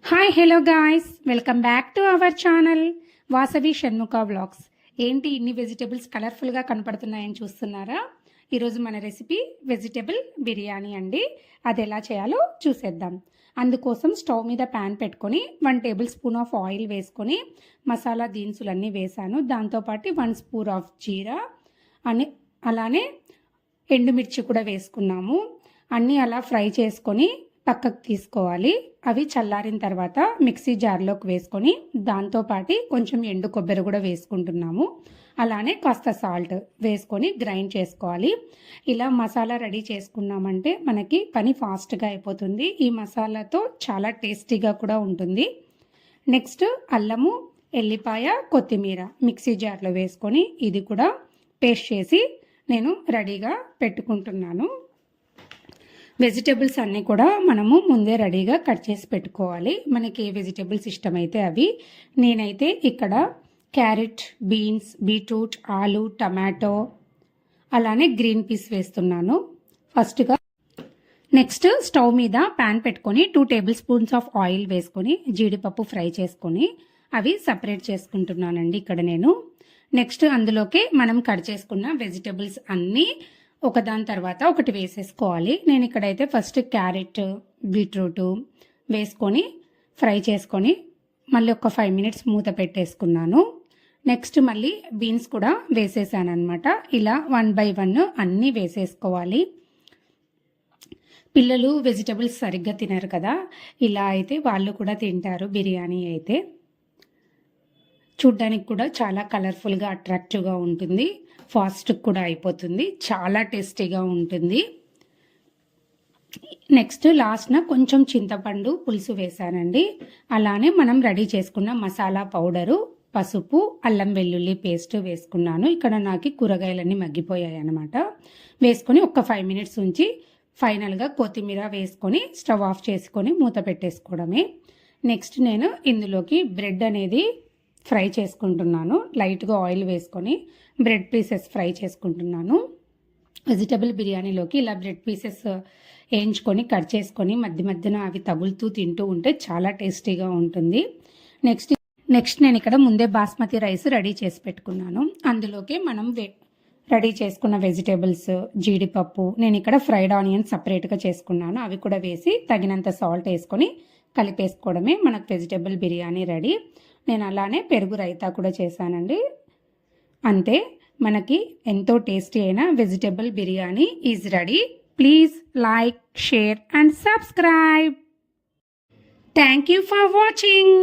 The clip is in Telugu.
Hi hello guys, welcome back to our channel Vasavi Shanmukha vlogs. ఏంటి ఇన్ని వెజిటేబుల్స్ కలర్ఫుల్గా కనపడుతున్నాయని చూస్తున్నారా? ఈరోజు మన రెసిపీ వెజిటేబుల్ బిర్యానీ అండి. అది ఎలా చేయాలో చూసేద్దాం. అందుకోసం స్టవ్ మీద ప్యాన్ పెట్టుకొని 1 టేబుల్ స్పూన్ ఆఫ్ ఆయిల్ వేసుకొని మసాలా దినుసులన్నీ వేసాను. దాంతోపాటు 1 స్పూన్ ఆఫ్ జీరా అని అలానే ఎండుమిర్చి కూడా వేసుకున్నాము. అన్నీ అలా ఫ్రై చేసుకొని పక్కకు తీసుకోవాలి. అవి చల్లారిన తర్వాత మిక్సీ జార్లోకి వేసుకొని దాంతోపాటు కొంచెం ఎండు కొబ్బరి కూడా వేసుకుంటున్నాము. అలానే కాస్త సాల్ట్ వేసుకొని గ్రైండ్ చేసుకోవాలి. ఇలా మసాలా రెడీ చేసుకున్నామంటే మనకి పని ఫాస్ట్గా అయిపోతుంది. ఈ మసాలాతో చాలా టేస్టీగా కూడా ఉంటుంది. నెక్స్ట్ అల్లము, ఎల్లిపాయ, కొత్తిమీర మిక్సీ జార్లో వేసుకొని ఇది కూడా పేస్ట్ చేసి నేను రెడీగా పెట్టుకుంటున్నాను. వెజిటేబుల్స్ అన్నీ కూడా మనము ముందే రెడీగా కట్ చేసి పెట్టుకోవాలి. మనకి ఏ వెజిటేబుల్స్ ఇష్టమైతే అవి. నేనైతే ఇక్కడ క్యారెట్, బీన్స్, బీట్రూట్, ఆలు, టమాటో అలానే గ్రీన్ పీస్ వేస్తున్నాను ఫస్ట్గా. నెక్స్ట్ స్టవ్ మీద ప్యాన్ పెట్టుకొని 2 టేబుల్ స్పూన్స్ ఆఫ్ ఆయిల్ వేసుకొని జీడిపప్పు ఫ్రై చేసుకొని అవి సపరేట్ చేసుకుంటున్నానండి ఇక్కడ నేను. నెక్స్ట్ అందులోకి మనం కట్ చేసుకున్న వెజిటేబుల్స్ అన్నీ ఒకదాని తర్వాత ఒకటి వేసేసుకోవాలి. నేను ఇక్కడైతే ఫస్ట్ క్యారెట్, బీట్రూట్ వేసుకొని ఫ్రై చేసుకొని మళ్ళీ ఒక 5 మినిట్స్ మూత పెట్టేసుకున్నాను. నెక్స్ట్ మళ్ళీ బీన్స్ కూడా వేసేసాను అనమాట. ఇలా 1 బై 1 అన్నీ వేసేసుకోవాలి. పిల్లలు వెజిటబుల్స్ సరిగ్గా తినరు కదా, ఇలా అయితే వాళ్ళు కూడా తింటారు. బిర్యానీ అయితే చూడ్డానికి కూడా చాలా కలర్ఫుల్గా అట్రాక్టివ్గా ఉంటుంది. ఫాస్ట్ కూడా అయిపోతుంది. చాలా టేస్టీగా ఉంటుంది. నెక్స్ట్ లాస్ట్న కొంచెం చింతపండు పులుసు వేసానండి. అలానే మనం రెడీ చేసుకున్న మసాలా పౌడరు, పసుపు, అల్లం వెల్లుల్లి పేస్ట్ వేసుకున్నాను. ఇక్కడ నాకు కూరగాయలన్నీ మగ్గిపోయాయి అన్నమాట. వేసుకొని ఒక 5 మినిట్స్ ఉంచి ఫైనల్గా కొత్తిమీర వేసుకొని స్టవ్ ఆఫ్ చేసుకొని మూత పెట్టేసుకోవడమే. నెక్స్ట్ నేను ఇందులోకి బ్రెడ్ అనేది ఫ్రై చేసుకుంటున్నాను. లైట్గా ఆయిల్ వేసుకొని బ్రెడ్ పీసెస్ ఫ్రై చేసుకుంటున్నాను. వెజిటబుల్ బిర్యానీలోకి ఇలా బ్రెడ్ పీసెస్ వేయించుకొని కట్ చేసుకొని మధ్య మధ్యన అవి తగులుతూ తింటూ ఉంటే చాలా టేస్టీగా ఉంటుంది. నెక్స్ట్ నేను ఇక్కడ ముందే బాస్మతి రైస్ రెడీ చేసి పెట్టుకున్నాను. అందులోకి మనం రెడీ చేసుకున్న వెజిటేబుల్స్, జీడిపప్పు, నేను ఇక్కడ ఫ్రైడ్ ఆనియన్ సపరేట్గా చేసుకున్నాను. అవి కూడా వేసి తగినంత సాల్ట్ వేసుకొని కలిపేసుకోవడమే. మనకు వెజిటేబుల్ బిర్యానీ రెడీ. నేను అలానే పెరుగు రైతా కూడా చేశానండి. అంతే, మనకి ఎంతో టేస్టీ అయిన vegetable biryani is ready. Please like, share and subscribe. Thank you for watching.